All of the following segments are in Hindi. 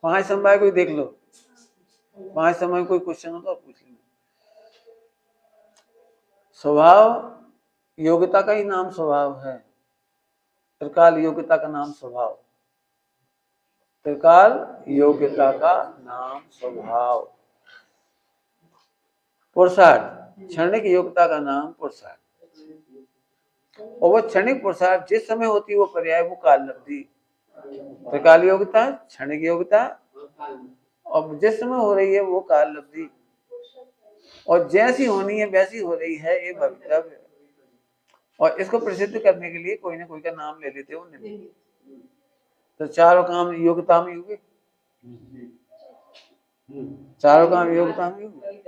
5 समय कोई देख लो, 5 समय कोई क्वेश्चन हो तो पूछ लेना। स्वभाव योग्यता का ही नाम स्वभाव है। त्रिकाल योग्यता का नाम स्वभाव, त्रिकाल योग्यता का नाम स्वभाव। पुरुषार्थ क्षणिक योग्यता का नाम पुरुषार्थ, और वो क्षणिक पुरुषार्थ जिस समय होती है वो पर्याय, वो काल लब्धि। त्रिकाल योग्यता क्षणिक योग्यता, और जिस समय हो रही है वो काल लब्धि, और जैसी होनी है वैसी हो रही है, ये भवितव्य। और इसको प्रसिद्ध करने के लिए कोई ना कोई का नाम ले लेते हो निमित्त। तो चारों काम योग्यता में हुए, चारों काम योग्यता में हुए।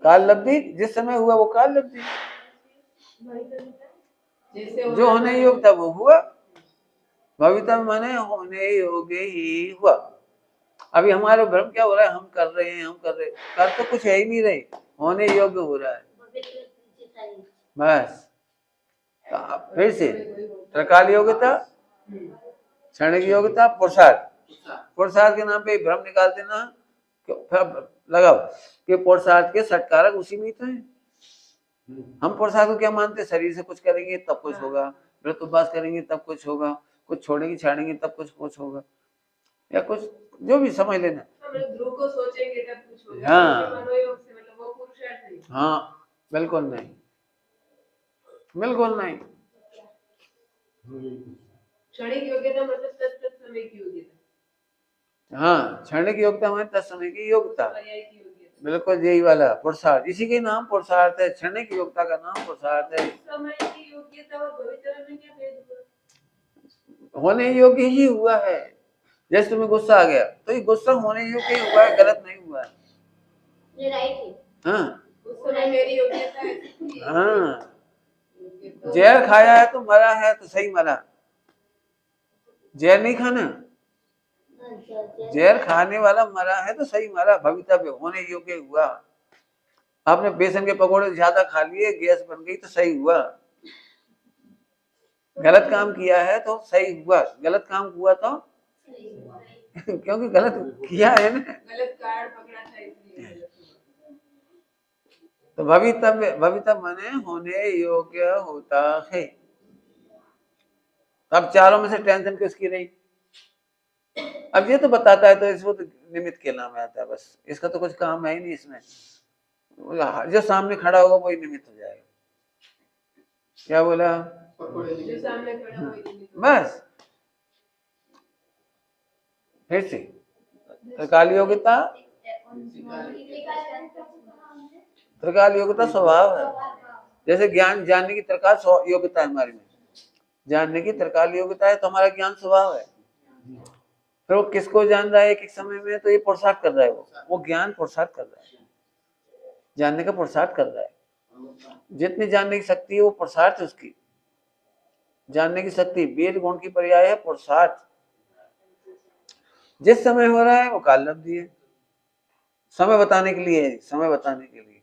काल लब्धि जिस समय हुआ वो काल लब्धि, जो होने योग्य था वो हुआ। भवितव्य माने होने योग्य ही हुआ। अभी हमारे भ्रम क्या हो रहा है, हम कर रहे हैं, हम कर रहे हैं, कर तो कुछ है ही नहीं रहे, होने योग्य हो रहा है बस। फिर से त्रिकाल योग्यता, क्षणिक योग्यता, पुरुषार्थ। पुरुषार्थ के नाम पे भ्रम निकाल देना, लगाओ कि पुरुषार्थ के षटकारक उसी में तो है। हम पुरुषार्थ को क्या मानते, शरीर से कुछ करेंगे तब कुछ होगा, व्रत उपवास करेंगे तब कुछ होगा, कुछ छोड़ेंगे छाड़ेंगे तब कुछ होगा, या कुछ जो भी समझ लेना। ध्रुव को सोचेंगे तब कुछ होगा। हाँ मनोयोग से मतलब वो पुरुषार्थ नहीं। हाँ बिल्कुल नहीं, बिल्कुल नहीं। क्षणिक योग्यता मतलब तत्समय की योग्यता। हाँ क्षणिक योग्यता मतलब तत्समय की योग्यता, बिल्कुल यही वाला पुरुषार्थ, इसी के नाम पुरुषार्थ है। क्षणिक योग्यता का नाम पुरुषार्थ है। समय की योग्यता और भविष्य में क्या भेद हुआ? होने योग्य ही हुआ है। जैसे तुम्हें गुस्सा आ गया तो ये गुस्सा होने योग्य ही हुआ है, गलत नहीं हुआ है। ये राइट है। हाँ उस समय मेरी योग्यता है। हाँ जहर खाया है तो मरा है तो सही मरा, जहर नहीं खाना, जहर खाने वाला मरा है तो सही मरा, भवितव्य होने योग्य हुआ। आपने बेसन के पकौड़े ज्यादा खा लिए, गैस बन गई तो सही हुआ। गलत काम किया है तो सही हुआ, गलत काम हुआ तो क्योंकि गलत किया है ना, गलत कार्ड पकड़ा था इसलिए। तो भवितव्य, भवितव्य माने होने योग्य होता है। अब चारों में से टेंशन किसकी रही? अब ये तो बताता है तो इसको तो निमित्त के नाम आता है बस, इसका तो कुछ काम है ही नहीं इसमें। जो सामने खड़ा होगा वही निमित्त हो जाएगा। क्या बोला? जो सामने खड़ा होगा वही निमित्त बस। फिर से त्रिकाल योग्यता, त्रिकाल योग्यता स्वभाव है। जैसे ज्ञान जानने की त्रिकाल योग्यता है हमारे में, जानने की त्रिकाल योग्यता है तो हमारा ज्ञान स्वभाव है। फिर वो किसको जान रहा है एक एक समय में, तो ये पुरुषार्थ कर रहा है, वो ज्ञान पुरुषार्थ कर रहा है, जानने का पुरुषार्थ कर रहा है। जितनी जानने की शक्ति है वो पुरुषार्थ है उसकी, जानने की शक्ति वेद गुण की पर्याय है पुरुषार्थ। जिस समय हो रहा है वो काल लब्धि है, समय बताने के लिए है, समय बताने के लिए।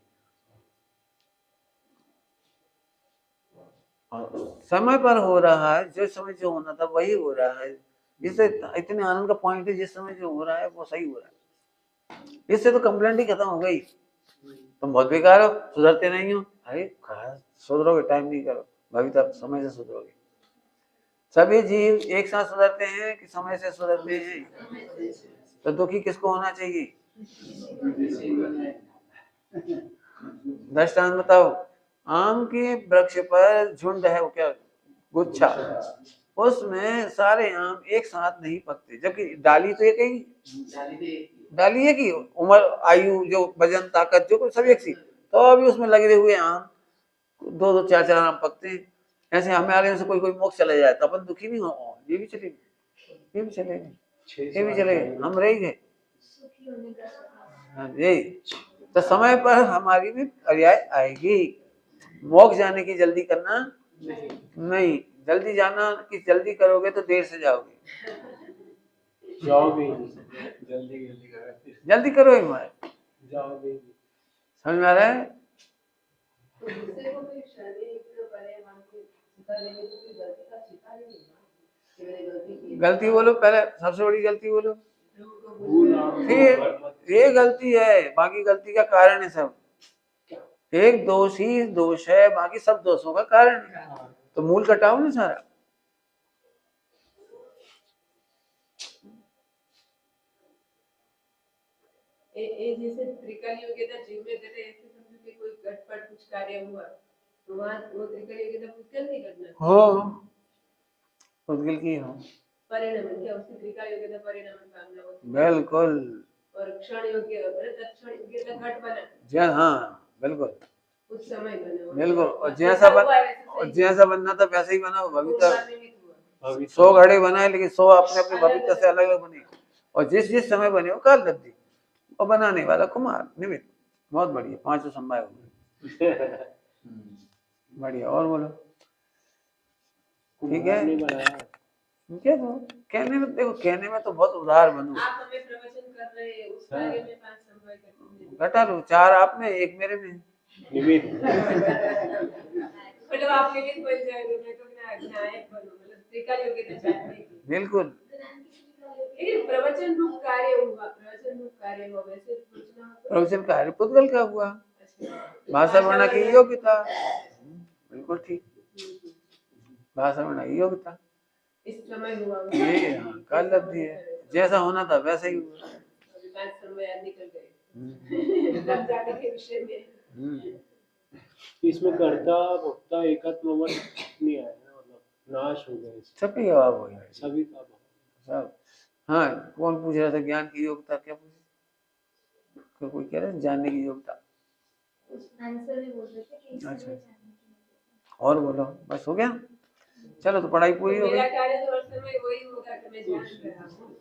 समय पर हो रहा है, जो समय जो होना था वही हो रहा है। इससे इतने आनंद का पॉइंट है, जिस समय जो हो रहा है वो सही हो रहा है। इससे तो कंप्लेंट ही खत्म हो गई, तुम बहुत बेकार हो, सुधरते नहीं हो। अरे सुधरोगे, टाइम नहीं करो, भवितव्य समय से सुधरोगे। सभी जीव एक साथ सुधरते हैं कि समय से सुधरते हैं? तो दुखी किसको होना चाहिए? दृष्टांत बताओ। आम के वृक्ष पर झुंड है, वो क्या गुच्छा, उसमें सारे आम एक साथ नहीं पकते, जबकि डाली तो एक ही डाली है कि उम्र आयु जो वजन ताकत जो सब एक सी, तो अभी उसमें लगे हुए आम दो दो चार चार आम पकते हैं। ऐसे हमारे से कोई कोई मोक्ष चले जाए तो अपन दुखी नहीं हो, ये भी चलेगी, ये भी चलेगी, ये भी चलेगी, हम रह गए। यही तो समय पर हमारी भी पर्याय आएगी। मोक्ष जाने की जल्दी करना नहीं, जल्दी जाना कि जल्दी करोगे तो देर से जाओगे, जाओगे जल्दी करो एक बार, जाओगे। समझ में आ रहा है? गलती बोलो पहले, सबसे बड़ी गलती बोलो। फिर ये गलती है, बाकी गलती का कारण है सब। एक दोष ही दोष है, बाकी सब दोषों का कारण है। तो मूल कटाओ ना सारा। जैसे त्रिकाल योग्यता जीव में करे, ऐसे समझो कि कोई घटपट कुछ कार्य हुआ तो वहाँ वो त्रिकाल योग्यता पुद्गल नहीं करना हो, पुद्गल की हो परिणाम, क्या उसकी त्रिकाल योग्यता परिणाम कामना होती है। बिल्कुल। और क्षण योग्य तत्क्षण योग्यता घट बना जी हाँ, बिल्कुल उस समय बना, बिल्कुल। और जैसा बनना था वैसे ही बना। भविष्य 100 घड़े बनाए, लेकिन 100 अपने अपने भविष्य से अलग अलग बने। और जिस जिस समय बने वो काल लब्धि, और बनाने वाला कुमार निमित्त। बहुत बढ़िया, 5 समय हो गए। बढ़िया, और बोलो। ठीक है, क्या तो कहने में, देखो कहने में तो बहुत उदार बनो। आप हमें प्रवचन कर रहे हैं, उस कार्य में 5 समय घटा लो, 4 आप में 1 मेरे में। मतलब आप निमित्त बन जाएंगे, मैं तो नायक बनूं, मतलब त्रिकाल योग्यता चाहिए। बिल्कुल। लेकिन प्रवचन रूप कार्य हुआ, प्रवचन रूप कार्य हुआ, वैसे प्रवचन कार्य पुद्गल का हुआ। भाषा वर्णा की योग्यता, बिल्कुल ठीक। भाषा वर्णा की योग्यता इस समय हुआ, ये काल लब्धि है। जैसा होना था वैसा ही हुआ। समय निकल गए जाने के विषय में। इसमें कर्ता भोक्ता एकात्मवत नहीं आया, मतलब नाश हो गया। सबकी जवाब हो गया, सभी का सब। हाँ, कौन पूछ रहा था ज्ञान की योग्यता, क्या पूछ, कोई कह रहा है जानने की योग्यता। आंसर भी बोल रहे थे कि अच्छा, और बोलो, बस हो गया। चलो तो पढ़ाई पूरी हो गई। मेरा कार्य तो हर समय वही होगा कि मैं जान रहा हूँ।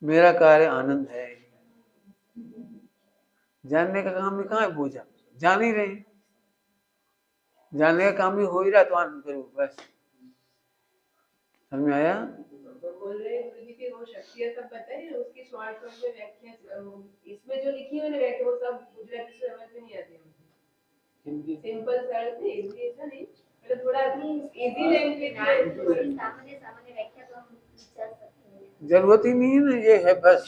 मेरा कार्य आनंद है। जानने का काम भी कहाँ है बोझा, जान ही रहे। जानने का काम भी हो ही रहा तो आनंद करो, बस। समझ में आया। बोल रहे हैं गुरु जी की वो शक्तियाँ सब बताई, उसकी शॉर्ट फॉर्म में व्याख्या इसमें जो लिखी है ना व्याख्या, वो सब गुजराती से समझ में नहीं आती। हिंदी सिंपल सरल नहीं, हिंदी ऐसा नहीं, मतलब थोड़ा इजी लैंग्वेज है। सामान्य सामान्य व्याख्या तो हम विचार सकते हैं, जरूरत ही नहीं है ना, ये है बस।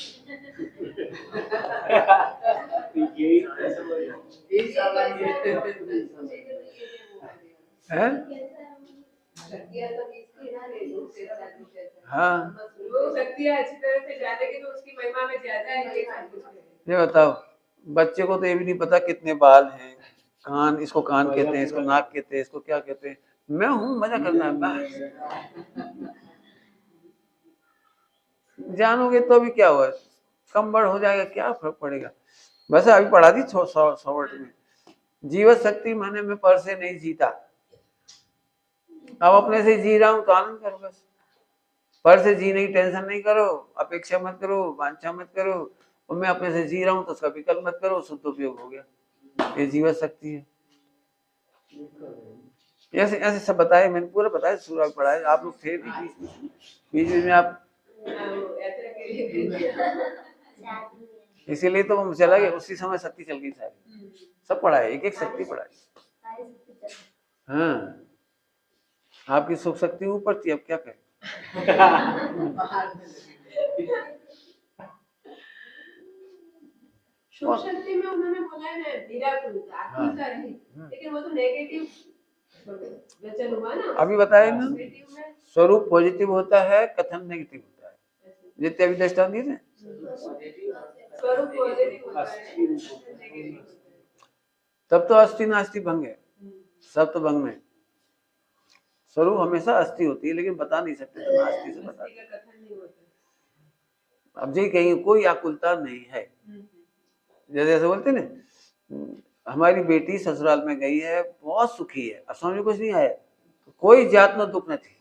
यही सामान्य है। हाँ, वो शक्तियाँ अच्छी तरह से जानेंगे तो उसकी महिमा में ज्यादा है। ये बताओ, बच्चे को तो ये भी नहीं पता कितने बाल हैं, कान, इसको कान कहते हैं, इसको नाक कहते हैं, इसको क्या कहते हैं। मैं हूँ, मजा करना है। जानोगे तो भी क्या हुआ, कम बड़ हो जाएगा, क्या फर्क पड़ेगा। वैसे अभी पढ़ा दी 100 में, जीवत शक्ति माने मैं पर से नहीं जीता, अब अपने से जी रहा हूं तो आनंद करो बस। पर से जीने की टेंशन नहीं करो, अपेक्षा मत करो, वांछा मत करो, और मैं अपने से जी रहा हूं तो उसका विकल्प मत करो, शुद्ध उपयोग हो गया। ये जीवत शक्ति है। ऐसे ऐसे सब बताए मैंने, पूरा बताया, सूरज पढ़ाए, आप लोग थे बीच में आप, इसीलिए तो हम चला गया, उसी समय शक्ति चल गई सारी, सब पढ़ाए, एक एक शक्ति पढ़ाई। हाँ, आपकी सुख शक्ति ऊपर थी, अब क्या करें। सुख शक्ति में उन्होंने बोला है ना निराकुलता, आकुलता रही, लेकिन वो तो नेगेटिव वचन हुआ ना। अभी बताया ना, स्वरूप पॉजिटिव होता है, कथन नेगेटिव होता है। जितने अभी दृष्टांत दिए थे, स्वरूप पॉजिटिव होता है, तब तो अस्थि नास्ति भंग है, सब तो भंग में। स्वरूप हमेशा अस्थि होती है, लेकिन बता नहीं सकते, तो नास्ति से बता। अब जी कहीं कोई आकुलता नहीं है, जैसे ऐसे बोलते ना, हमारी बेटी ससुराल में गई है, बहुत सुखी है, अब समझ कुछ नहीं आया, कोई जात न दुख न थी।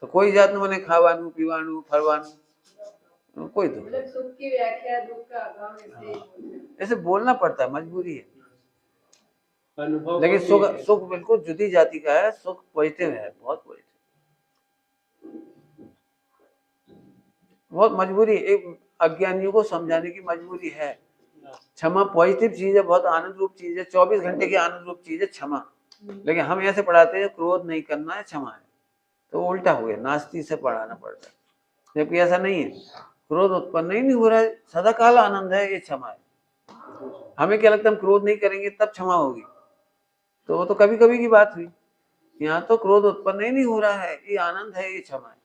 तो कोई जात न मने खावानू पीवानू फरवानू, कोई दुख, मतलब सुख की व्याख्या दुख का अभाव ऐसे बोलना पड़ता है, मजबूरी है। लेकिन सुख सुख बिल्कुल जुदी जाति का है, सुख पॉजिटिव है, बहुत पॉजिटिव, बहुत मजबूरी, एक अज्ञानियों को समझाने की मजबूरी है। क्षमा पॉजिटिव चीज है, बहुत आनंद रूप चीज है, 24 घंटे की आनंद रूप चीज है क्षमा। लेकिन हम ऐसे पढ़ाते हैं क्रोध नहीं करना है, क्षमा है। तो उल्टा हो गया, नास्ती से पढ़ाना पड़ता है, जबकि ऐसा नहीं है। क्रोध उत्पन्न ही नहीं हो रहा है, सदा काल आनंद है, ये क्षमा है। हमें क्या लगता है हम क्रोध नहीं करेंगे तब क्षमा होगी, तो वो तो कभी कभी की बात हुई। यहाँ तो क्रोध उत्पन्न ही नहीं हो रहा है, ये आनंद है, ये क्षमा है।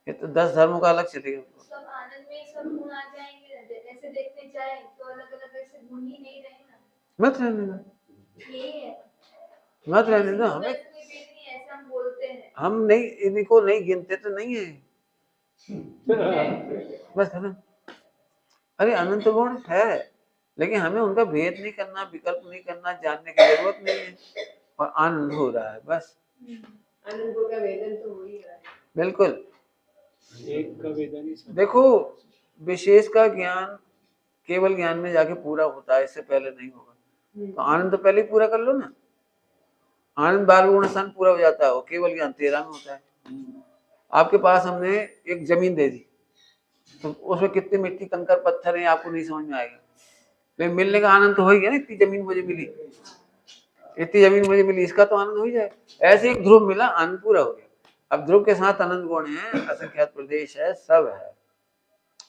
ये तो 10 धर्मों का अलग चलेगा। सब आनंद में सब गुण आ जाएंगे, ऐसे देखने जाए तो अलग अलग ऐसे गुण ही नहीं रहे ना। मत रहने दो, ये है मत रहने दो। हमें ऐसे हम बोलते हैं, हम नहीं, इनको नहीं गिनते तो नहीं है, बस खत्म। अरे अनंत गुण है, लेकिन हमें उनका भेद नहीं करना, विकल्प नहीं करना, जानने की जरूरत नहीं है, और आनंद हो रहा है बस। आनंद का वेदन तो हो ही रहा है। बिल्कुल। एक का वेदन ही सब। देखो, विशेष का ज्ञान केवल ज्ञान में जाके पूरा होता है, इससे पहले नहीं होगा। तो आनंद तो पहले ही पूरा कर लो ना। आनंद 12 गुण स्थान पूरा हो जाता है, वो केवल ज्ञान 13 में होता है। आपके पास हमने एक जमीन दे दी, तो उसमें कितनी मिट्टी कंकर पत्थर है आपको नहीं समझ में आएगा, लेकिन मिलने का आनंद तो हो ही गया ना। इतनी जमीन मुझे मिली, इतनी जमीन मुझे मिली, इसका तो आनंद हो ही जाए। ऐसे एक ध्रुव मिला, आनंद पूरा हो गया। अब ध्रुव के साथ अनंत गुण है, असंख्यात प्रदेश है, सब है,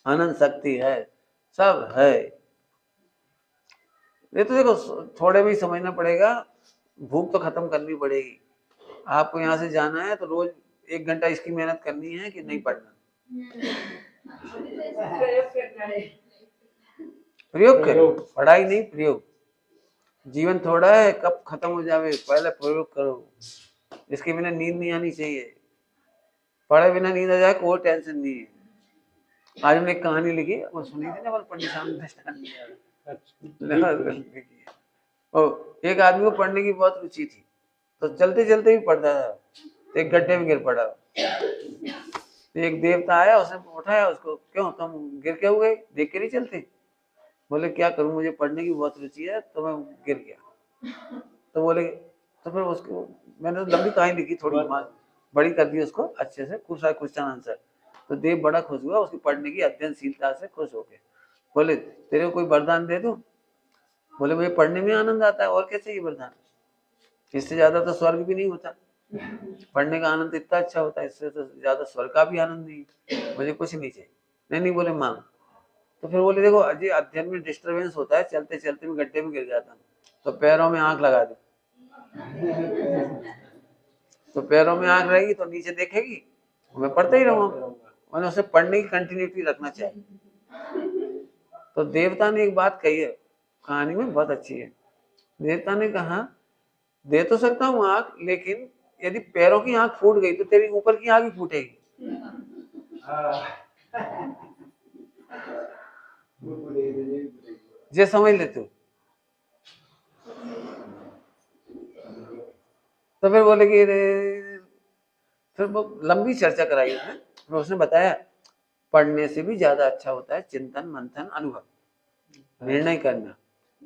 अनंत शक्ति है, सब है। ये तो देखो थोड़े भी समझना पड़ेगा, भूख तो खत्म करनी पड़ेगी। आपको यहाँ से जाना है तो रोज 1 घंटा इसकी मेहनत करनी है कि नहीं पढ़ना, प्रयोग करना है। प्रयोग करो, पढ़ाई नहीं प्रयोग। जीवन थोड़ा है, कब खत्म हो जावे, पहले प्रयोग करो। इसके बिना नींद नहीं आनी चाहिए, पढ़े बिना नींद आ जाए कोई टेंशन नहीं है। आज हमने एक कहानी लिखी, वो सुनी थी ना, वो पंडित और एक आदमी को पढ़ने की बहुत रुचि थी, तो चलते चलते भी पढ़ता था, तो एक गड्ढे में गिर पड़ा। तो एक देवता आया, उसने उठाया उसको, क्यों तुम गिर के हो गए, देख के नहीं चलते? बोले क्या करूं, मुझे पढ़ने की बहुत रुचि है, तो मैं गिर गया। तो बोले, तो फिर उसको मैंने तो लंबी कहानी लिखी, थोड़ी बड़ी कर दी उसको अच्छे से, खूब सारे क्वेश्चन आंसर। तो देव बड़ा खुश हुआ, उसकी पढ़ने की अध्ययनशीलता से खुश हो गए। बोले तेरे को कोई वरदान दे दूं? बोले मुझे पढ़ने में आनंद आता है, और कैसे ये वरदान, इससे ज्यादा तो स्वर्ग भी नहीं होता। पढ़ने का आनंद इतना अच्छा होता है, इससे तो ज्यादा स्वर्ग का भी आनंद नहीं, मुझे कुछ नहीं चाहिए। नहीं बोले मांग। तो फिर बोले देखो अजय, अध्ययन में डिस्टरबेंस होता है, चलते चलते मैं गड्ढे में गिर जाता हूँ, तो पैरों में आंख लगा दो। तो पैरों में आंख रहेगी तो नीचे देखेगी, मैं पढ़ते ही रहूंगा। मैंने उसे पढ़ने की कंटिन्यूटी रखना चाहिए। तो देवता ने एक बात कही है, कहानी में बहुत अच्छी है। देवता ने कहा दे तो सकता हूँ आंख, लेकिन यदि पैरों की आंख फूट गई तो तेरी ऊपर की आंख भी फूटेगी। ये समझ लेते हो? तो फिर बोले कि फिर वो लंबी चर्चा कराई उसने। फिर उसने बताया पढ़ने से भी ज्यादा अच्छा होता है चिंतन मंथन अनुभव, निर्णय करना।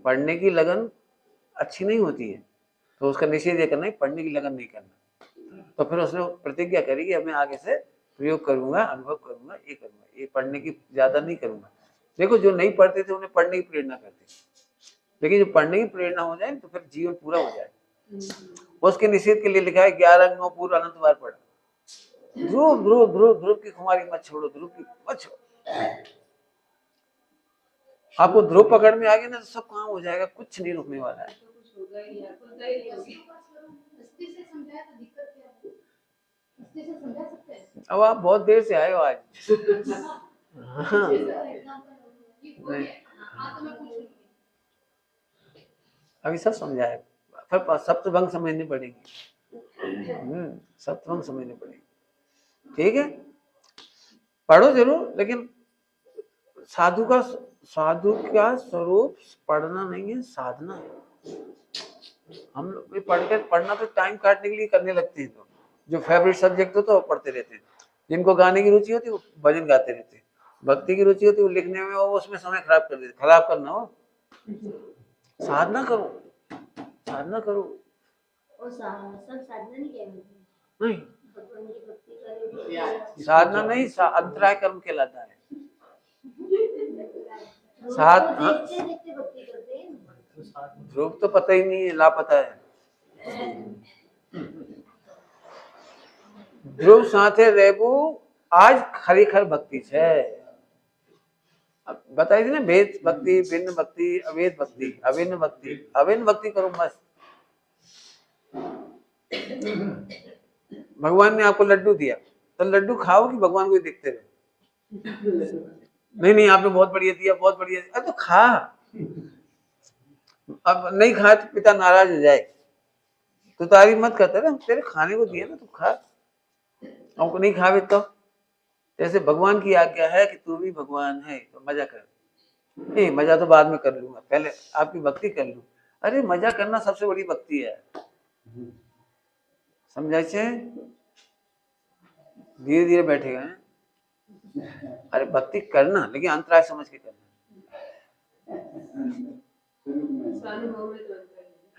पढ़ने की लगन अच्छी नहीं होती है, तो उसका निषेध करना है, पढ़ने की लगन नहीं करना। तो फिर उसने प्रतिज्ञा करी कि अब मैं आगे से प्रयोग करूंगा, अनुभव करूंगा, ये करूंगा, ये पढ़ने की ज्यादा नहीं करूंगा। देखो जो नहीं पढ़ते थे उन्हें पढ़ने की प्रेरणा करते, लेकिन जो पढ़ने की प्रेरणा हो जाए तो फिर जीवन पूरा हो जाए। उसके निषेध के लिए लिखा है 11 अंगों पूर्व अनंत बार पढ़ा। ध्रुव ध्रुव ध्रुव ध्रुव की खुमारी मत छोड़ो, ध्रुव की मत छोड़ो। आपको ध्रुव पकड़ में आ गया ना तो सब काम हो जाएगा, कुछ नहीं रुकने वाला है। अब आप बहुत देर से आए हो आज। हाँ। अभी सब समझाए, फिर सप्तभंग समझनी पड़ेगी। सप्तभंग समझनी पड़ेगी, ठीक है? पढ़ो जरूर, लेकिन साधु का स्वरूप पढ़ना नहीं है, साधना है। हम लोग भी पढ़ना तो टाइम काटने के लिए करने लगते हैं, तो जो फेवरेट सब्जेक्ट हो तो वो पढ़ते रहते हैं। जिनको गाने की रुचि होती है वो भजन गाते रहते हैं, भक्ति की रुचि होती है वो लिखने में, वो उसमें समय खराब कर देते। खराब करना हो, साधना करो, साधना करो। और सब साधना नहीं कहते, नहीं, भगवान की भक्ति करो, साधना नहीं, अंतराय कर्म कहलाता है। देखते देखते भक्ति करते हैं। ध्रुव तो पता ही नहीं है, लापता है। ધ્રુવ સાથે રહેવું આજ ખરેખર ભક્તિ છે. बताई थी ना, भेद भक्ति, भिन्न भक्ति, अवेद भक्ति, अभिन्न भक्ति. अभिन्न भक्ति करो मस्त. भगवान ने आपको लड्डू दिया तो लड्डू खाओ कि भगवान को ही देखते रहो? नहीं आपने बहुत बढ़िया दिया, बहुत बढ़िया दिया. तो खा. अब नहीं खा तो पिता नाराज हो जाए. तो तारीफ मत करते ना, तेरे खाने को दिया ना, तू खा. हमको नहीं खावे तो जैसे भगवान की आज्ञा है कि तू भी भगवान है तो मजा कर. नहीं मजा तो बाद में कर लूंगा, पहले आपकी भक्ति कर लूं. अरे मजा करना सबसे बड़ी भक्ति है. समझाए छे? धीरे धीरे बैठेगा. अरे भक्ति करना लेकिन अंतराय समझ के करना.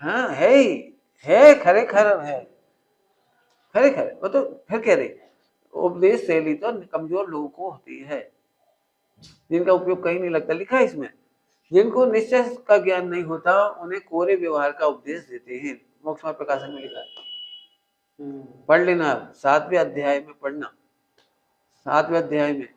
हाँ है खरेखर है. खरेखर वो तो फिर कह रहे उपदेश शैली तो कमजोर लोगों को होती है, जिनका उपयोग कहीं नहीं लगता. लिखा है इसमें, जिनको निश्चय का ज्ञान नहीं होता उन्हें कोरे व्यवहार का उपदेश देते हैं. मोक्ष मार्ग प्रकाशन में लिखा है. पढ़ लेना आप 7वें अध्याय में पढ़ना. 7वें अध्याय में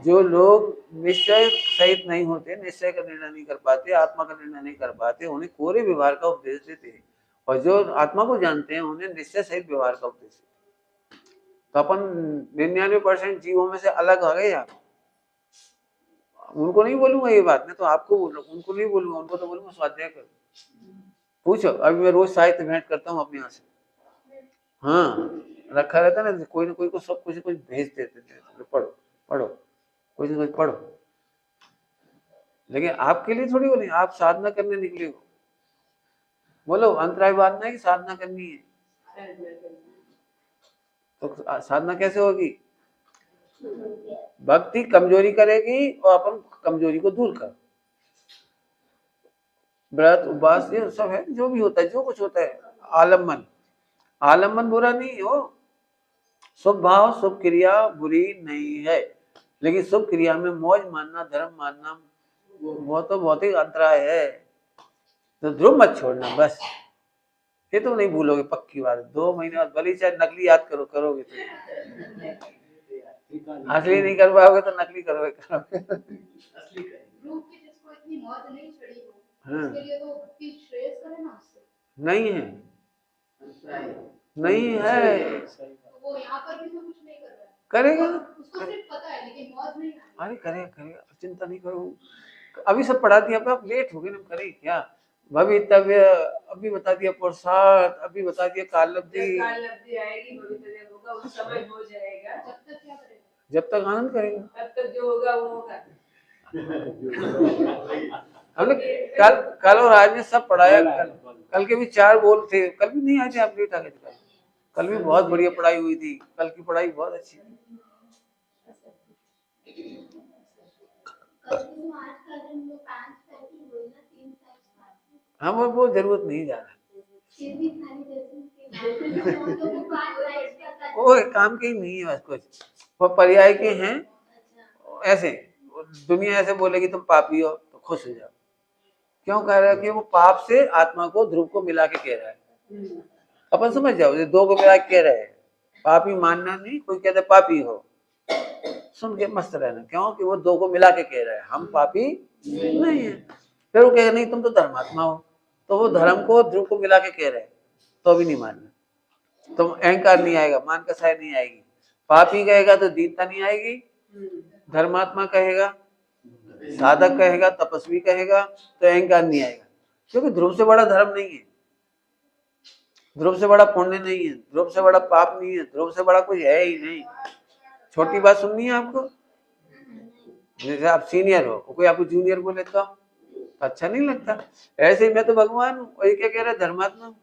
जो लोग निश्चय सहित नहीं होते, निश्चय का निर्णय नहीं कर पाते, आत्मा का निर्णय नहीं कर पाते, उन्हें कोरे व्यवहार का उपदेश देते हैं. और जो आत्मा को जानते हैं उन्हें निश्चय सहित व्यवहार का उपदेश. तो अपन 99% जीवों में से अलग आ गए. आप उनको नहीं बोलूंगा ये बात, मैं तो आपको बोल रहा हूँ. उनको नहीं बोलूंगा, उनको तो बोलूंगा स्वाध्याय करो. पूछो. अभी मैं रोज साहित्य भेंट करता हूँ अपने यहाँ से. हाँ रखा रहता ना कोई को सब कुछ भेज देते. पढ़ो कुछ न कुछ पढ़ो. लेकिन आपके लिए थोड़ी बोले, आप साधना करने निकले हो. बोलो अंतराय बांधना है कि साधना करनी है? तो साधना कैसे होगी? भक्ति कमजोरी करेगी और अपन कमजोरी को दूर कर. व्रत उपवास ये सब है, जो भी होता है, जो कुछ होता है. आलम्बन बुरा नहीं हो. शुभ भाव शुभ क्रिया बुरी नहीं है, लेकिन शुभ क्रिया में मौज मानना, धर्म मानना, वो तो बहुत ही अंतराय है. तो ध्रुव मत छोड़ना बस. ये तो नहीं भूलोगे, पक्की बात है. 2 महीने बाद भले चाहे नकली याद करोगे तो. असली नहीं कर पाओगे तो नकली करोगे. जिसको इतनी मौज नहीं चढ़ी हो, उसके लिए तो भक्ति श्रेयस करे ना उससे. नहीं है. वो यहाँ पर भी तो कुछ नहीं कर रहा है. करेगा. उसको सिर्फ पता है लेकिन मौज नहीं है. अरे करेगा, चिंता नहीं करो. अभी सब पढ़ा दिया. आप लेट हो गए ना, करें क्या? भवितव्य अभी बता दिया, पुरुषार्थ अभी बता दिया, काल लब्धि आएगी, भवितव्य होगा, उस समय हो जाएगा. जब तक क्या करेगा? जब तक आनंद करेगा. तब तक जो होगा वो होगा. हमने कल और आज में सब पढ़ाया. कल के भी 4 बोल थे. कल भी नहीं आए थे आप, लेट आ गए. कल भी बहुत बढ़िया पढ़ाई हुई थी. कल की पढ़ाई बहुत अच्छी थी. हाँ वो जरूरत नहीं जा रहा. वो काम के ही नहीं है बस. कुछ वो पर्याय के हैं. ऐसे दुनिया ऐसे बोलेगी तुम पापी हो तो खुश हो जाओ. क्यों कह रहा है? कि वो पाप से आत्मा को, ध्रुव को मिला के कह रहा है. अपन समझ जाओ, ये 2 को मिला के कह रहे हैं. पापी मानना नहीं. कोई कहता है पापी हो, सुन के मस्त रहना. क्यों? कि वो 2 को मिला के कह रहा है, हम पापी नहीं है. फिर वो कहेगा नहीं तुम तो धर्मात्मा हो. तो वो धर्म को, ध्रुव को मिला के कह रहे हैं, तो भी नहीं मानना. तो अहंकार नहीं आएगा, मान कसाई नहीं आएगी. पापी कहेगा तो दीनता नहीं आएगी. धर्मात्मा कहेगा, साधक कहेगा, तपस्वी कहेगा, तो अहंकार नहीं आएगा. क्योंकि ध्रुव से बड़ा धर्म नहीं है, ध्रुव से बड़ा पुण्य नहीं है, ध्रुव से बड़ा पाप नहीं है, ध्रुव से बड़ा कुछ है ही नहीं. छोटी बात सुननी है आपको. जैसे आप सीनियर हो, कोई आपको जूनियर बोले तो अच्छा नहीं लगता. ऐसे ही मैं तो भगवान हूँ और ये क्या कह रहा है? धर्मात्मा.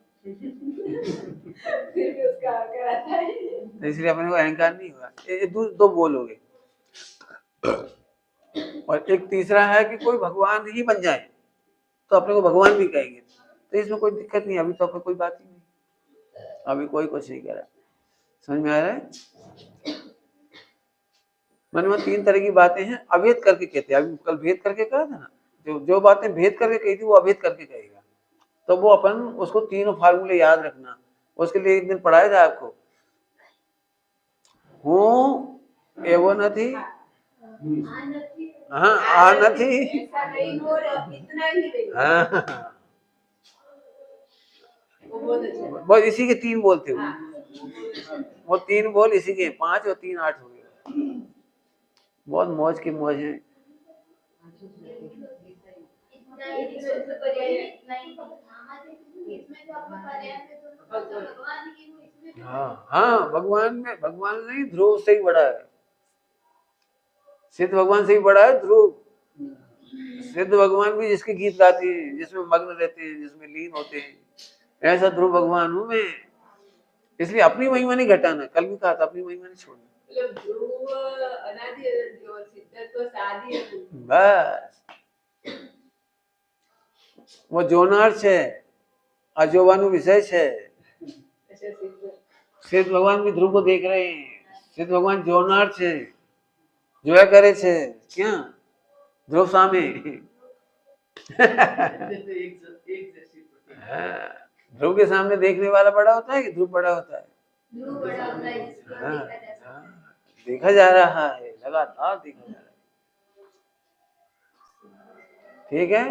इसलिए अपने को अहंकार नहीं हुआ. ये 2 बोल हो गए. और एक तीसरा है कि कोई भगवान ही बन जाए तो अपने को भगवान भी कहेंगे. तो इसमें कोई दिक्कत नहीं. अभी तो कोई बात ही नहीं. अभी कोई कुछ नहीं कह रहा. समझ में आ रहा है? मन में 3 तरह की बातें हैं. अभेद करके कहते हैं. अभी कल भेद करके कहा था ना. जो बातें भेद करके कही थी वो अभेद करके कहेगा. तो वो अपन उसको 3 फार्मूले याद रखना. उसके लिए एक दिन पढ़ाया था आपको. હું એવો નથી, आ નથી હા આ નથી, ऐसा नहीं हो रहा, इतना ही नहीं। हाँ वो बहुत अच्छा है। बस इसी के 3 बोलते हो, हाँ। वो 3 बोल इसी के 5 और 3 8 हो गए। बहुत मौज की मौज है। इतना ही शुद्ध पर्याय इतना ही मामा जी इसमें तो आपका पर्याय में तो भगवान की वो इसमें भी हाँ हाँ भगवान नहीं, ध्रुव से ही बड़ा है, सिद्ध भगवान से ही बड़ा है ध्रुव। सिद्ध भगवान भी जिसके गीत गाते हैं, जिसमें मग्न रहते हैं, जिसमें लीन होते हैं, ऐसा ध्रुव भगवान हूं मैं। इसलिए अपनी महिमा नहीं घटाना, कल भी कहा था अपनी महिमा नहीं छोड़ना। मतलब ध्रुव अनादि है और सिद्धार्थ तो सादी है। बस वो જોનાર છે, આ જોવાનો વિષય છે। अच्छा सिद्धार्थ। सिद्ध भगवान भी ध्रुव को देख रहे हैं, सिद्ध भगवान જોનાર છે, જોયા કરે છે ક્યાં? ध्रुव सामे। हाँ, ध्रुव के सामने देखने वाला बड़ा होता है कि ध्रुव बड़ा होता है? ध्रुव बड़ा होता है जिसको हाँ, देखा जा सकता है। हाँ, देखा जा रहा है, लगातार देखा जा रहा है। ठीक है।